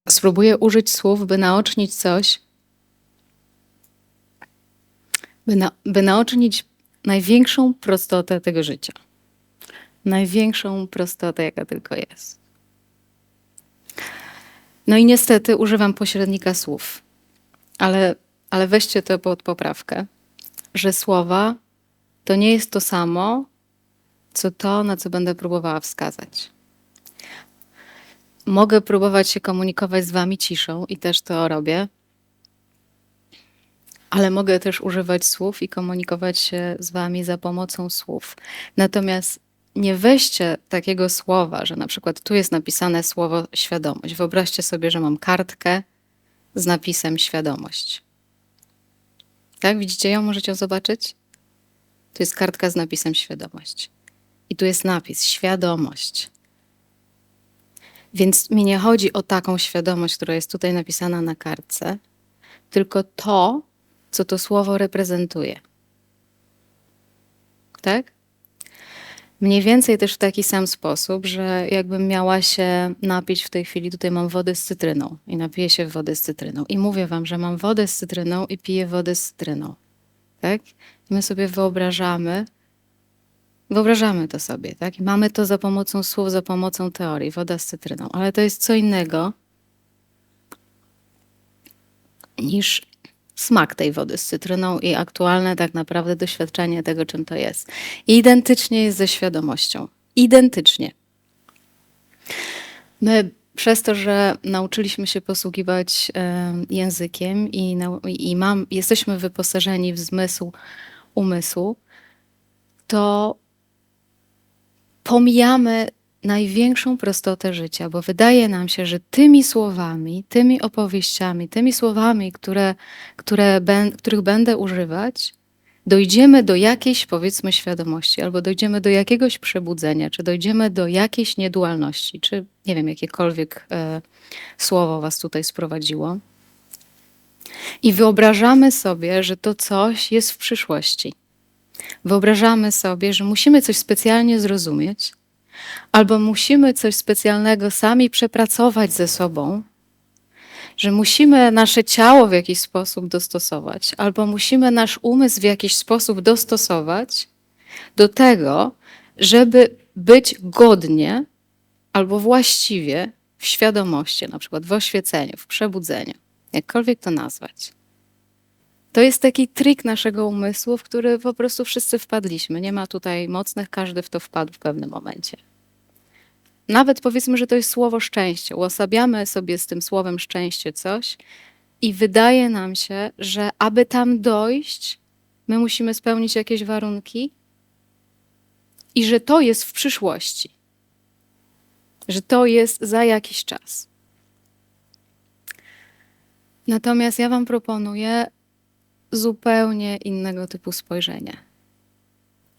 Spróbuję użyć słów, by naocznić coś, by naocznić największą prostotę tego życia. Największą prostotę, jaka tylko jest. No i niestety używam pośrednika słów, ale weźcie to pod poprawkę, że słowa to nie jest to samo, co to, na co będę próbowała wskazać. Mogę próbować się komunikować z wami ciszą i też to robię, ale mogę też używać słów i komunikować się z wami za pomocą słów. Natomiast nie weźcie takiego słowa, że na przykład tu jest napisane słowo świadomość. Wyobraźcie sobie, że mam kartkę z napisem świadomość. Tak, widzicie ją? Możecie ją zobaczyć? Tu jest kartka z napisem świadomość. I tu jest napis świadomość. Więc mi nie chodzi o taką świadomość, która jest tutaj napisana na kartce, tylko to, co to słowo reprezentuje. Tak? Mniej więcej też w taki sam sposób, że jakbym miała się napić w tej chwili, tutaj mam wodę z cytryną i napiję się wody z cytryną. I mówię wam, że mam wodę z cytryną i piję wodę z cytryną. Tak? I my sobie wyobrażamy to sobie, tak? I mamy to za pomocą słów, za pomocą teorii, woda z cytryną. Ale to jest co innego niż smak tej wody z cytryną i aktualne tak naprawdę doświadczenie tego, czym to jest. I identycznie jest ze świadomością. Identycznie. My przez to, że nauczyliśmy się posługiwać językiem i jesteśmy wyposażeni w zmysł umysłu, to pomijamy największą prostotę życia, bo wydaje nam się, że tymi słowami, tymi opowieściami, tymi słowami, których będę używać, dojdziemy do jakiejś, powiedzmy, świadomości, albo dojdziemy do jakiegoś przebudzenia, czy dojdziemy do jakiejś niedualności, czy nie wiem, jakiekolwiek słowo was tutaj sprowadziło. I wyobrażamy sobie, że to coś jest w przyszłości. Wyobrażamy sobie, że musimy coś specjalnie zrozumieć, albo musimy coś specjalnego sami przepracować ze sobą, że musimy nasze ciało w jakiś sposób dostosować, albo musimy nasz umysł w jakiś sposób dostosować do tego, żeby być godnie albo właściwie w świadomości, na przykład w oświeceniu, w przebudzeniu, jakkolwiek to nazwać. To jest taki trik naszego umysłu, w który po prostu wszyscy wpadliśmy. Nie ma tutaj mocnych, każdy w to wpadł w pewnym momencie. Nawet powiedzmy, że to jest słowo szczęście. Uosabiamy sobie z tym słowem szczęście coś i wydaje nam się, że aby tam dojść, my musimy spełnić jakieś warunki i że to jest w przyszłości. Że to jest za jakiś czas. Natomiast ja wam proponuję zupełnie innego typu spojrzenie.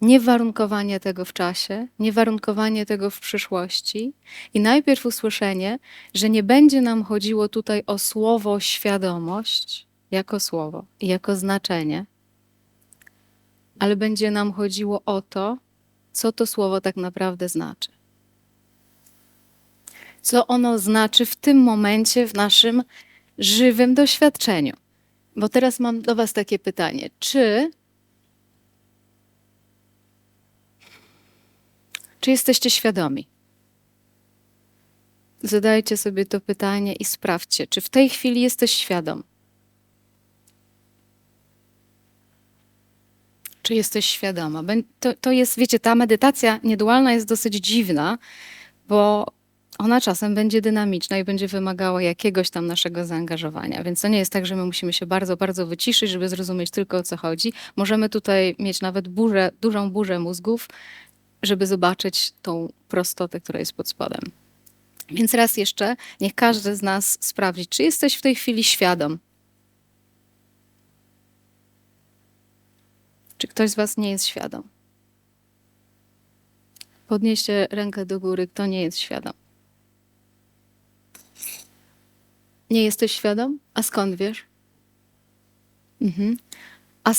Nie warunkowanie tego w czasie, nie warunkowanie tego w przyszłości i najpierw usłyszenie, że nie będzie nam chodziło tutaj o słowo świadomość jako słowo i jako znaczenie, ale będzie nam chodziło o to, co to słowo tak naprawdę znaczy. Co ono znaczy w tym momencie w naszym żywym doświadczeniu. Bo teraz mam do was takie pytanie. Czy jesteście świadomi? Zadajcie sobie to pytanie i sprawdźcie, czy w tej chwili jesteś świadom. Czy jesteś świadoma? To jest, wiecie, ta medytacja niedualna jest dosyć dziwna, bo ona czasem będzie dynamiczna i będzie wymagała jakiegoś tam naszego zaangażowania. Więc to nie jest tak, że my musimy się bardzo, bardzo wyciszyć, żeby zrozumieć tylko, o co chodzi. Możemy tutaj mieć nawet dużą burzę mózgów, żeby zobaczyć tą prostotę, która jest pod spodem. Więc raz jeszcze, niech każdy z nas sprawdzi, czy jesteś w tej chwili świadom. Czy ktoś z was nie jest świadom? Podnieście rękę do góry, kto nie jest świadom. Nie jesteś świadom? A skąd wiesz? A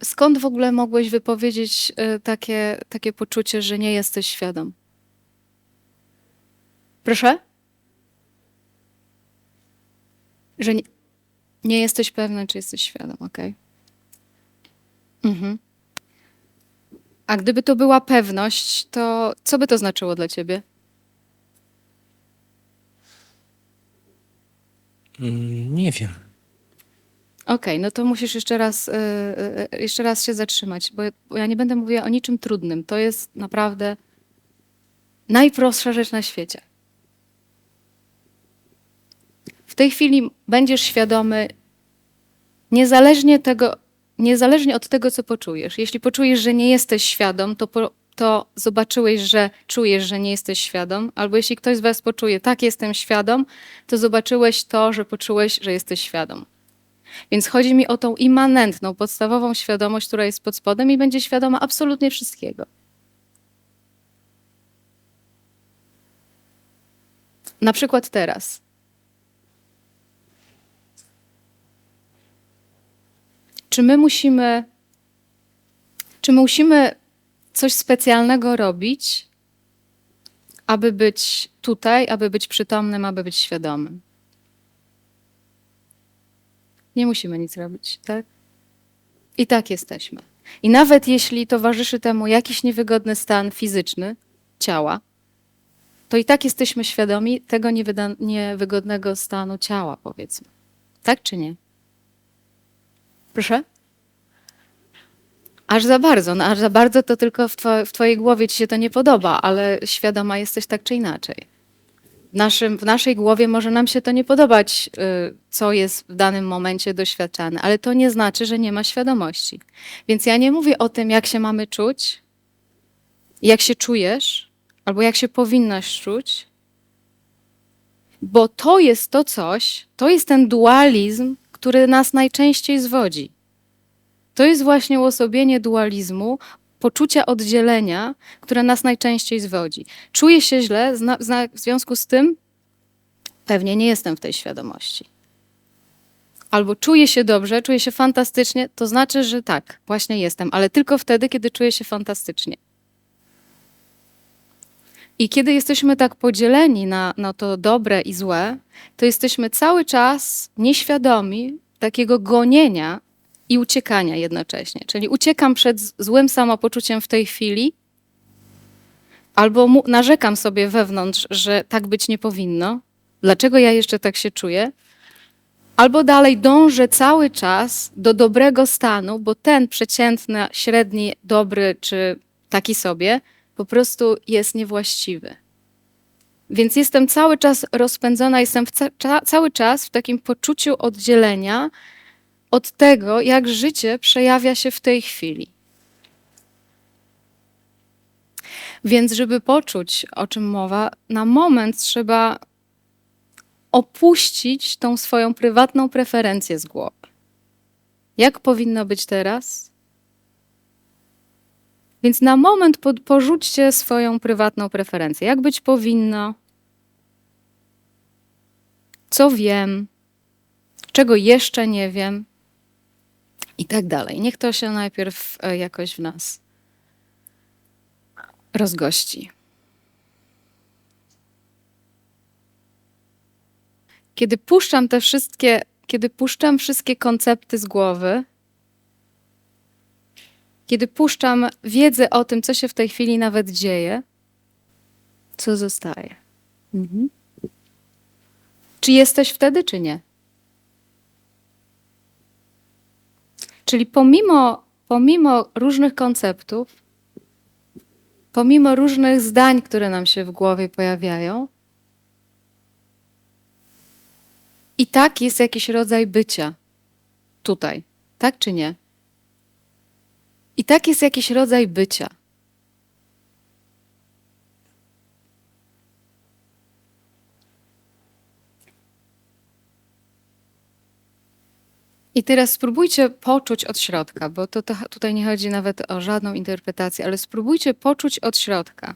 skąd w ogóle mogłeś wypowiedzieć takie poczucie, że nie jesteś świadom? Proszę? Że nie jesteś pewna, czy jesteś świadom, okej? Mhm. A gdyby to była pewność, to co by to znaczyło dla ciebie? Nie wiem. Okej, no to musisz jeszcze raz się zatrzymać, bo ja nie będę mówiła o niczym trudnym. To jest naprawdę najprostsza rzecz na świecie. W tej chwili będziesz świadomy niezależnie od tego, co poczujesz. Jeśli poczujesz, że nie jesteś świadom, to zobaczyłeś, że czujesz, że nie jesteś świadom, albo jeśli ktoś z was poczuje, tak, jestem świadom, to zobaczyłeś to, że poczułeś, że jesteś świadom. Więc chodzi mi o tą immanentną, podstawową świadomość, która jest pod spodem i będzie świadoma absolutnie wszystkiego. Na przykład teraz. Czy my musimy coś specjalnego robić, aby być tutaj, aby być przytomnym, aby być świadomym? Nie musimy nic robić, tak? I tak jesteśmy. I nawet jeśli towarzyszy temu jakiś niewygodny stan fizyczny ciała, to i tak jesteśmy świadomi tego niewygodnego stanu ciała, powiedzmy. Tak czy nie? Proszę? Aż za bardzo to tylko w twojej głowie ci się to nie podoba, ale świadoma jesteś tak czy inaczej. W naszej głowie może nam się to nie podobać, co jest w danym momencie doświadczane, ale to nie znaczy, że nie ma świadomości. Więc ja nie mówię o tym, jak się mamy czuć, jak się czujesz, albo jak się powinnaś czuć, bo to jest to coś, to jest ten dualizm, który nas najczęściej zwodzi. To jest właśnie uosobienie dualizmu, poczucia oddzielenia, które nas najczęściej zwodzi. Czuję się źle, w związku z tym pewnie nie jestem w tej świadomości. Albo czuję się dobrze, czuję się fantastycznie, to znaczy, że tak, właśnie jestem, ale tylko wtedy, kiedy czuję się fantastycznie. I kiedy jesteśmy tak podzieleni na to dobre i złe, to jesteśmy cały czas nieświadomi takiego gonienia i uciekania jednocześnie. Czyli uciekam przed złym samopoczuciem w tej chwili, albo narzekam sobie wewnątrz, że tak być nie powinno. Dlaczego ja jeszcze tak się czuję? Albo dalej dążę cały czas do dobrego stanu, bo ten przeciętny, średni, dobry czy taki sobie po prostu jest niewłaściwy. Więc jestem cały czas rozpędzona, jestem cały czas w takim poczuciu oddzielenia od tego, jak życie przejawia się w tej chwili. Więc żeby poczuć, o czym mowa, na moment trzeba opuścić tą swoją prywatną preferencję z głowy. Jak powinno być teraz? Więc na moment porzućcie swoją prywatną preferencję. Jak być powinno? Co wiem? Czego jeszcze nie wiem? I tak dalej. Niech to się najpierw jakoś w nas rozgości. Kiedy puszczam wszystkie koncepty z głowy, kiedy puszczam wiedzę o tym, co się w tej chwili nawet dzieje, co zostaje? Mhm. Czy jesteś wtedy, czy nie? Czyli pomimo różnych konceptów, pomimo różnych zdań, które nam się w głowie pojawiają, i tak jest jakiś rodzaj bycia tutaj, tak czy nie? I tak jest jakiś rodzaj bycia. I teraz spróbujcie poczuć od środka, bo tutaj nie chodzi nawet o żadną interpretację, ale spróbujcie poczuć od środka,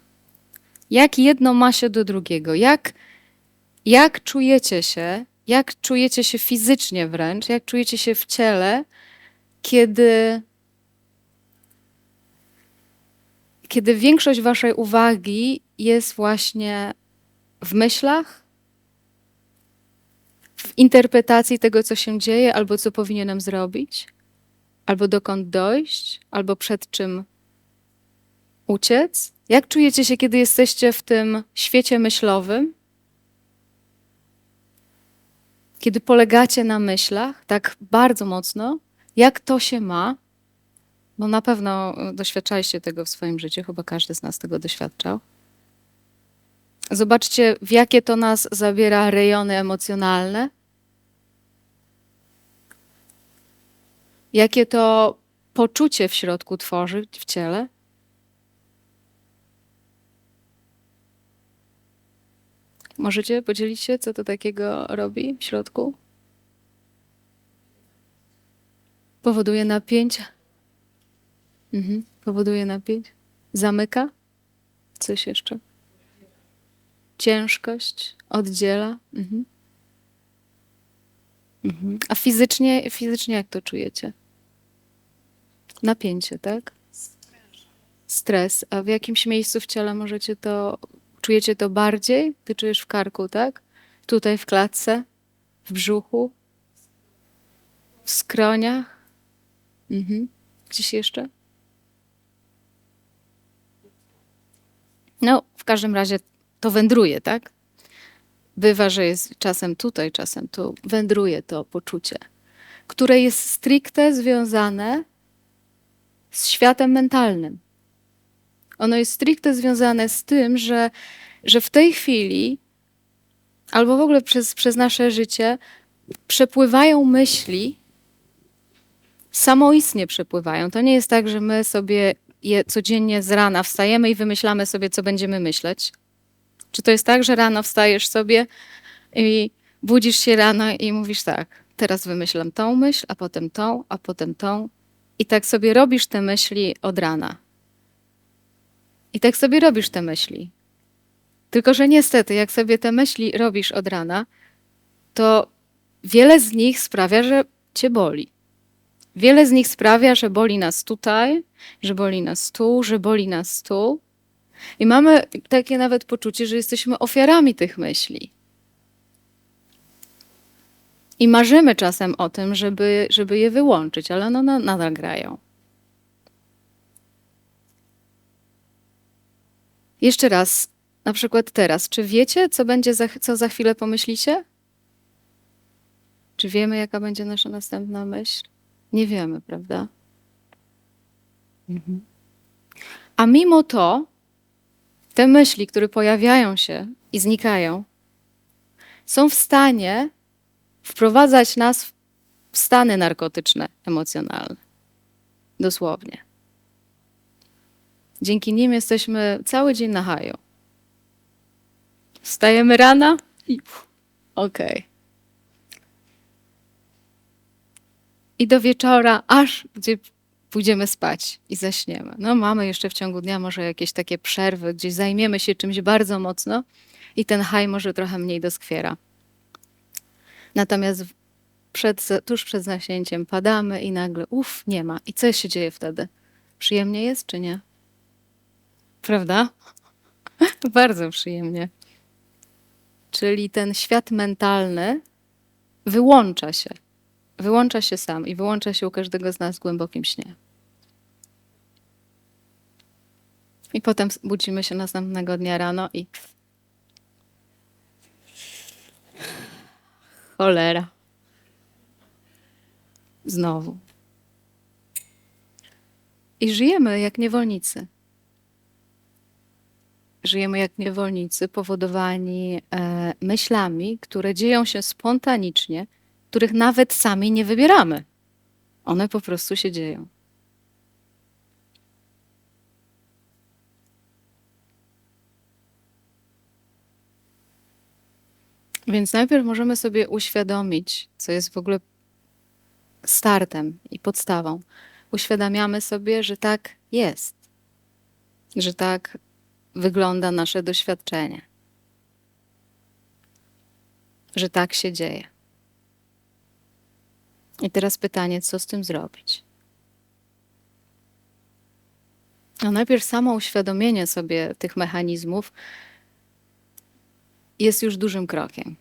jak jedno ma się do drugiego, jak czujecie się fizycznie wręcz, jak czujecie się w ciele, kiedy większość waszej uwagi jest właśnie w myślach, w interpretacji tego, co się dzieje, albo co powinienem zrobić, albo dokąd dojść, albo przed czym uciec? Jak czujecie się, kiedy jesteście w tym świecie myślowym? Kiedy polegacie na myślach tak bardzo mocno, jak to się ma? Bo na pewno doświadczaliście tego w swoim życiu, chyba każdy z nas tego doświadczał. Zobaczcie, w jakie to nas zabiera rejony emocjonalne. Jakie to poczucie w środku tworzy w ciele. Możecie podzielić się, co to takiego robi w środku? Powoduje napięcie. Powoduje napięcie. Zamyka. Coś jeszcze. Ciężkość. Oddziela. A fizycznie jak to czujecie? Napięcie, tak? Stres. A w jakimś miejscu w ciele czujecie to bardziej? Ty czujesz w karku, tak? Tutaj w klatce? W brzuchu? W skroniach? Gdzieś jeszcze? No, w każdym razie to wędruje, tak? Bywa, że jest czasem tutaj, czasem tu. Wędruje to poczucie, które jest stricte związane z światem mentalnym. Ono jest stricte związane z tym, że w tej chwili, albo w ogóle przez nasze życie, przepływają myśli, samoistnie przepływają. To nie jest tak, że my sobie codziennie z rana wstajemy i wymyślamy sobie, co będziemy myśleć. Czy to jest tak, że rano wstajesz sobie i budzisz się rano i mówisz tak, teraz wymyślam tą myśl, a potem tą. I tak sobie robisz te myśli od rana. I tak sobie robisz te myśli. Tylko że niestety, jak sobie te myśli robisz od rana, to wiele z nich sprawia, że cię boli. Wiele z nich sprawia, że boli nas tutaj, że boli nas tu, że boli nas tu. I mamy takie nawet poczucie, że jesteśmy ofiarami tych myśli. I marzymy czasem o tym, żeby je wyłączyć, ale one nadal grają. Jeszcze raz, na przykład teraz. Czy wiecie, co za chwilę pomyślicie? Czy wiemy, jaka będzie nasza następna myśl? Nie wiemy, prawda? A mimo to te myśli, które pojawiają się i znikają, są w stanie wprowadzać nas w stany narkotyczne, emocjonalne. Dosłownie. Dzięki nim jesteśmy cały dzień na haju. Wstajemy rano i okej. I do wieczora, aż gdzie pójdziemy spać i zaśniemy. No mamy jeszcze w ciągu dnia może jakieś takie przerwy, gdzie zajmiemy się czymś bardzo mocno i ten haj może trochę mniej doskwiera. Natomiast tuż przed zaśnięciem padamy i nagle nie ma. I co się dzieje wtedy? Przyjemnie jest czy nie? Prawda? Bardzo przyjemnie. Czyli ten świat mentalny wyłącza się. Wyłącza się sam i wyłącza się u każdego z nas w głębokim śnie. I potem budzimy się następnego dnia rano i cholera. Znowu. I żyjemy jak niewolnicy. Żyjemy jak niewolnicy powodowani myślami, które dzieją się spontanicznie, których nawet sami nie wybieramy. One po prostu się dzieją. Więc najpierw możemy sobie uświadomić, co jest w ogóle startem i podstawą. Uświadamiamy sobie, że tak jest, że tak wygląda nasze doświadczenie, że tak się dzieje. I teraz pytanie, co z tym zrobić? A najpierw samo uświadomienie sobie tych mechanizmów jest już dużym krokiem.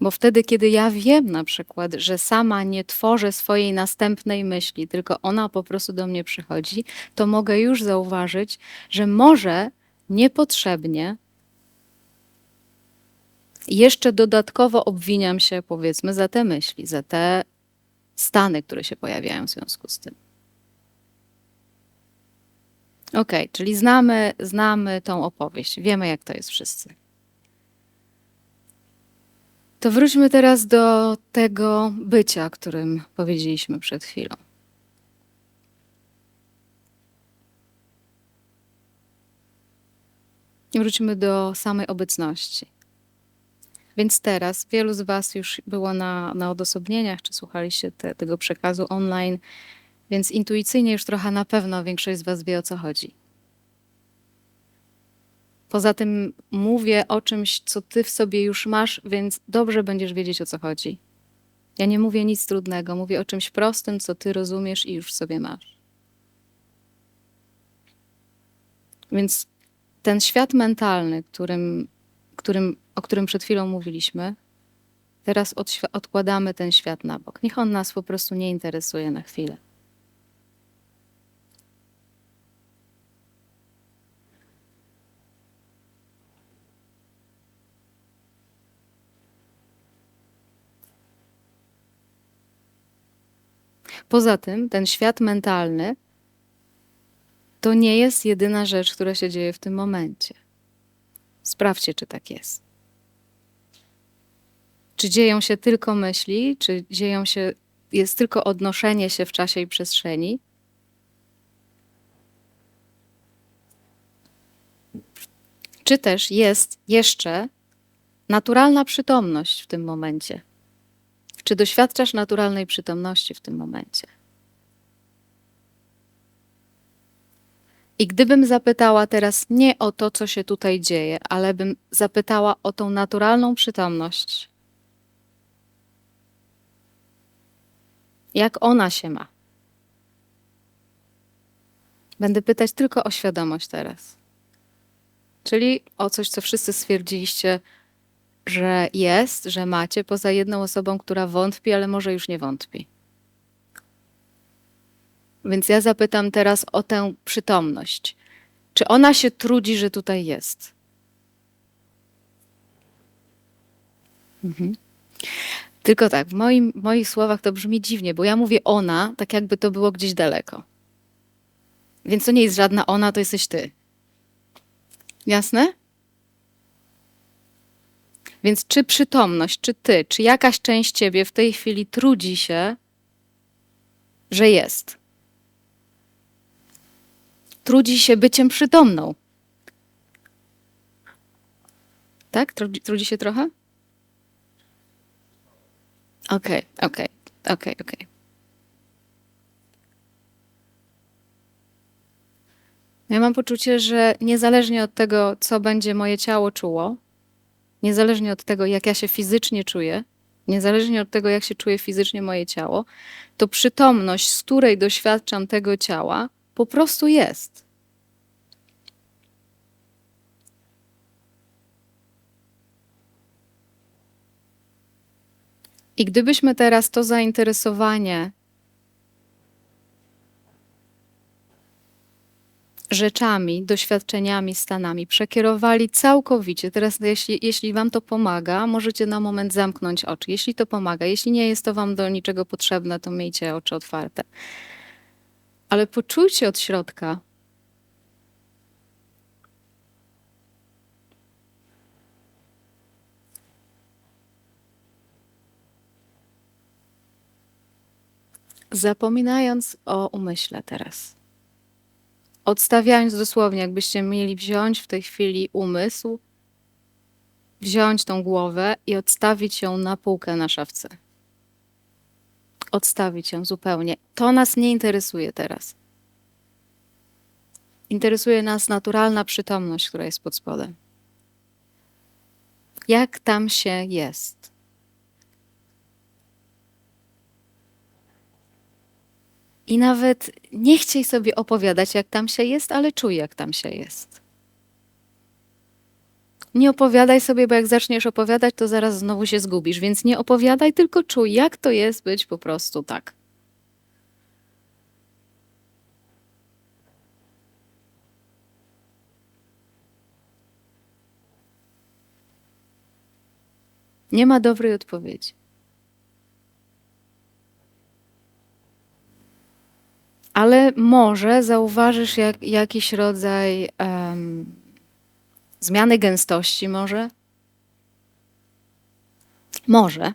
Bo wtedy, kiedy ja wiem na przykład, że sama nie tworzę swojej następnej myśli, tylko ona po prostu do mnie przychodzi, to mogę już zauważyć, że może niepotrzebnie jeszcze dodatkowo obwiniam się, powiedzmy, za te myśli, za te stany, które się pojawiają w związku z tym. Okej, czyli znamy tą opowieść, wiemy, jak to jest wszyscy. To wróćmy teraz do tego bycia, o którym powiedzieliśmy przed chwilą. I wróćmy do samej obecności. Więc teraz wielu z Was już było na odosobnieniach, czy słuchaliście tego przekazu online, więc intuicyjnie już trochę na pewno większość z Was wie, o co chodzi. Poza tym mówię o czymś, co Ty w sobie już masz, więc dobrze będziesz wiedzieć, o co chodzi. Ja nie mówię nic trudnego, mówię o czymś prostym, co Ty rozumiesz i już w sobie masz. Więc ten świat mentalny, o którym przed chwilą mówiliśmy, teraz odkładamy ten świat na bok. Niech on nas po prostu nie interesuje na chwilę. Poza tym, ten świat mentalny to nie jest jedyna rzecz, która się dzieje w tym momencie. Sprawdźcie, czy tak jest. Czy dzieją się tylko myśli, czy jest tylko odnoszenie się w czasie i przestrzeni? Czy też jest jeszcze naturalna przytomność w tym momencie? Czy doświadczasz naturalnej przytomności w tym momencie? I gdybym zapytała teraz nie o to, co się tutaj dzieje, ale bym zapytała o tą naturalną przytomność, jak ona się ma? Będę pytać tylko o świadomość teraz. Czyli o coś, co wszyscy stwierdziliście, że jest, że macie, poza jedną osobą, która wątpi, ale może już nie wątpi. Więc ja zapytam teraz o tę przytomność. Czy ona się trudzi, że tutaj jest? Tylko tak, w moich słowach to brzmi dziwnie, bo ja mówię ona, tak jakby to było gdzieś daleko. Więc to nie jest żadna ona, to jesteś ty. Jasne? Więc czy przytomność, czy ty, czy jakaś część ciebie w tej chwili trudzi się, że jest? Trudzi się byciem przytomną. Tak? Trudzi się trochę? Okej. Ja mam poczucie, że niezależnie od tego, co będzie moje ciało czuło, niezależnie od tego, jak ja się fizycznie czuję, niezależnie od tego, jak się czuje fizycznie moje ciało, to przytomność, z której doświadczam tego ciała, po prostu jest. I gdybyśmy teraz to zainteresowanie rzeczami, doświadczeniami, stanami przekierowali całkowicie. Teraz, jeśli Wam to pomaga, możecie na moment zamknąć oczy. Jeśli to pomaga, jeśli nie jest to Wam do niczego potrzebne, to miejcie oczy otwarte. Ale poczujcie od środka, zapominając o umyśle teraz. Odstawiając dosłownie, jakbyście mieli wziąć w tej chwili umysł, wziąć tą głowę i odstawić ją na półkę na szafce. Odstawić ją zupełnie. To nas nie interesuje teraz. Interesuje nas naturalna przytomność, która jest pod spodem. Jak tam się jest? I nawet nie chciej sobie opowiadać, jak tam się jest, ale czuj, jak tam się jest. Nie opowiadaj sobie, bo jak zaczniesz opowiadać, to zaraz znowu się zgubisz, więc nie opowiadaj, tylko czuj, jak to jest być po prostu tak. Nie ma dobrej odpowiedzi. Ale może zauważysz jakiś rodzaj zmiany gęstości może? Może.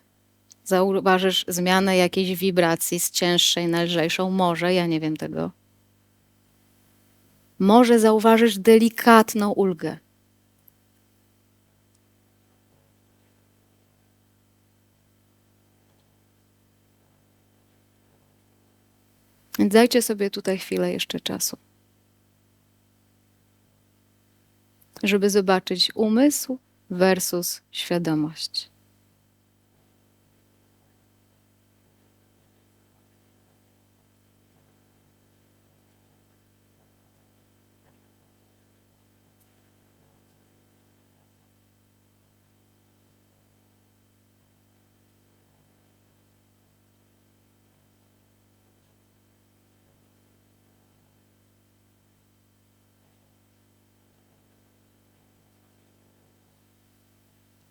Zauważysz zmianę jakiejś wibracji z cięższej na lżejszą? Może, ja nie wiem tego. Może zauważysz delikatną ulgę. Więc dajcie sobie tutaj chwilę jeszcze czasu, żeby zobaczyć umysł versus świadomość.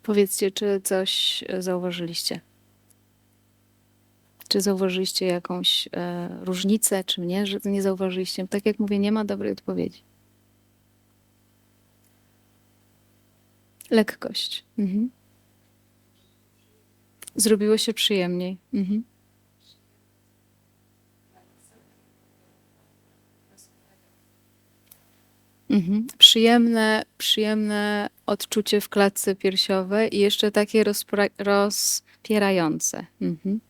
Powiedzcie, czy coś zauważyliście? Czy zauważyliście jakąś różnicę, czy nie, że nie zauważyliście? Tak jak mówię, nie ma dobrej odpowiedzi. Lekkość. Mhm. Zrobiło się przyjemniej. Mhm. Mhm. Przyjemne odczucie w klatce piersiowej i jeszcze takie rozpierające. Mhm.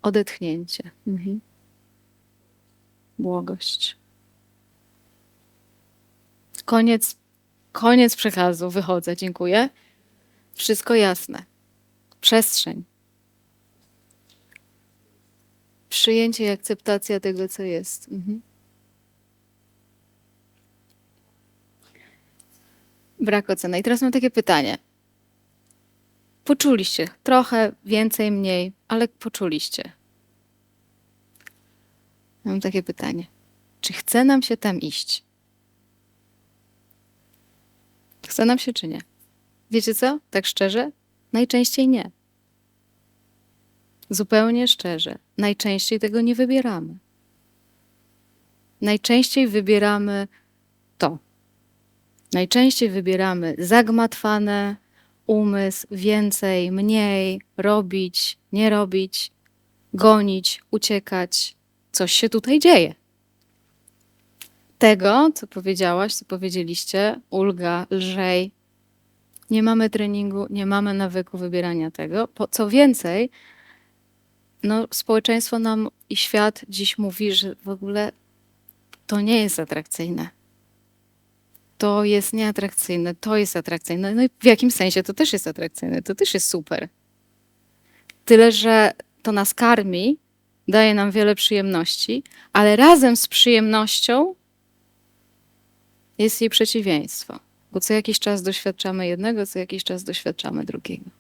Odetchnięcie. Mhm. Błogość. Koniec przekazu. Wychodzę. Dziękuję. Wszystko jasne. Przestrzeń. Przyjęcie i akceptacja tego, co jest. Mhm. Brak oceny. I teraz mam takie pytanie. Poczuliście trochę, więcej, mniej, ale poczuliście. Mam takie pytanie. Czy chce nam się tam iść? Chce nam się, czy nie? Wiecie co? Tak szczerze? Najczęściej nie. Zupełnie szczerze. Najczęściej tego nie wybieramy. Najczęściej wybieramy to. Najczęściej wybieramy zagmatwane, umysł, więcej, mniej, robić, nie robić, gonić, uciekać. Coś się tutaj dzieje. Tego, co powiedziałaś, co powiedzieliście, ulga, lżej. Nie mamy treningu, nie mamy nawyku wybierania tego. Co więcej, no, społeczeństwo nam i świat dziś mówi, że w ogóle to nie jest atrakcyjne. To jest nieatrakcyjne, to jest atrakcyjne. No i w jakim sensie to też jest atrakcyjne, to też jest super. Tyle, że to nas karmi, daje nam wiele przyjemności, ale razem z przyjemnością jest jej przeciwieństwo. Bo co jakiś czas doświadczamy jednego, co jakiś czas doświadczamy drugiego.